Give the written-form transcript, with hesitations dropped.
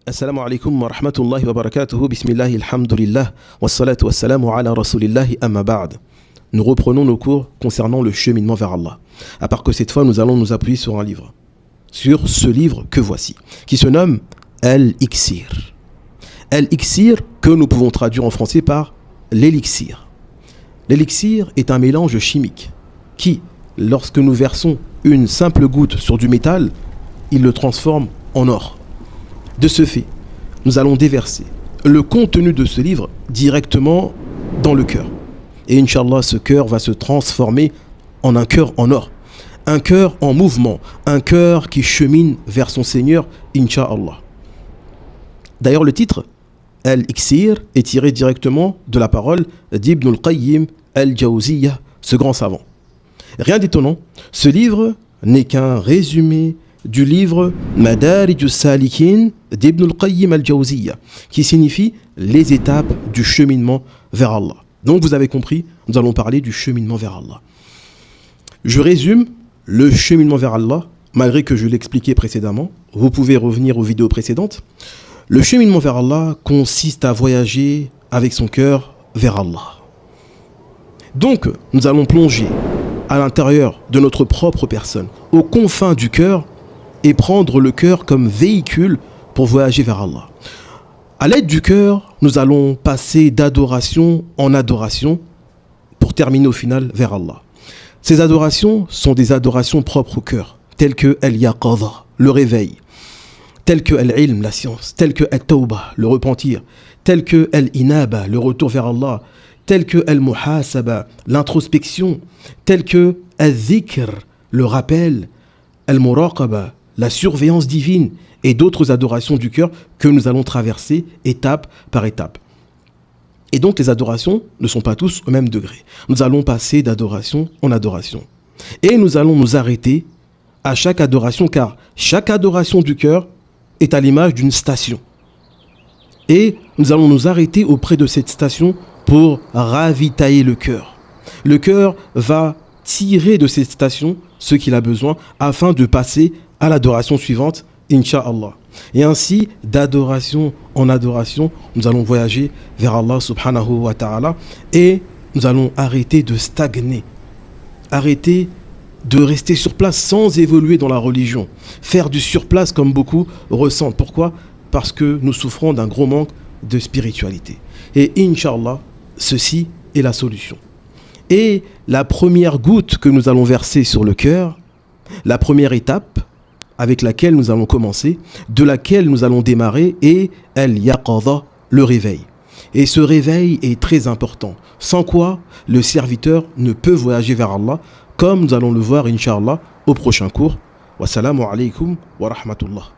Assalamu alaikum wa rahmatullahi wa barakatuhu, bismillahi alhamdulillah, wa salatu wa salamu ala rasulillahi amma ba'd. Nous reprenons nos cours concernant le cheminement vers Allah. À part que cette fois, nous allons nous appuyer sur un livre. Sur ce livre que voici, qui se nomme Al-Iksir. Al-Iksir, que nous pouvons traduire en français par l'élixir. L'élixir est un mélange chimique qui, lorsque nous versons une simple goutte sur du métal, il le transforme en or. De ce fait, nous allons déverser le contenu de ce livre directement dans le cœur. Et Inch'Allah, ce cœur va se transformer en un cœur en or. Un cœur en mouvement. Un cœur qui chemine vers son Seigneur, Inch'Allah. D'ailleurs, le titre, Al-Iksir, est tiré directement de la parole d'Ibn al-Qayyim al-Jawziyya, ce grand savant. Rien d'étonnant, ce livre n'est qu'un résumé du livre Madarij Salikin d'Ibn al-Qayyim al-Jawziyya, qui signifie les étapes du cheminement vers Allah. Donc vous avez compris, nous allons parler du cheminement vers Allah. Je résume le cheminement vers Allah, malgré que je l'expliquais précédemment. Vous pouvez revenir aux vidéos précédentes. Le cheminement vers Allah consiste à voyager avec son cœur vers Allah. Donc nous allons plonger à l'intérieur de notre propre personne, aux confins du cœur, et prendre le cœur comme véhicule pour voyager vers Allah. À l'aide du cœur, nous allons passer d'adoration en adoration pour terminer au final vers Allah. Ces adorations sont des adorations propres au cœur, telles que Al-Yaqadha, le réveil, telles que Al-Ilm, la science, telles que Al-Tawbah, le repentir, telles que Al-Inaba, le retour vers Allah, telles que Al-Muhasaba, l'introspection, telles que Al-Dhikr, le rappel, Al-Muraqaba, la surveillance divine et d'autres adorations du cœur que nous allons traverser étape par étape. Et donc les adorations ne sont pas tous au même degré. Nous allons passer d'adoration en adoration. Et nous allons nous arrêter à chaque adoration, car chaque adoration du cœur est à l'image d'une station. Et nous allons nous arrêter auprès de cette station pour ravitailler le cœur. Le cœur va tirer de cette station ce qu'il a besoin afin de passer à l'adoration suivante, Inch'Allah. Et ainsi, d'adoration en adoration, nous allons voyager vers Allah subhanahu wa ta'ala et nous allons arrêter de stagner, arrêter de rester sur place sans évoluer dans la religion, faire du surplace comme beaucoup ressentent. Pourquoi ? Parce que nous souffrons d'un gros manque de spiritualité. Et Inch'Allah, ceci est la solution. Et la première goutte que nous allons verser sur le cœur, la première étape avec laquelle nous allons commencer, de laquelle nous allons démarrer, est Al-Yaqadha, le réveil. Et ce réveil est très important, sans quoi le serviteur ne peut voyager vers Allah, comme nous allons le voir, Inch'Allah, au prochain cours. Wassalamu alaikum wa rahmatullah.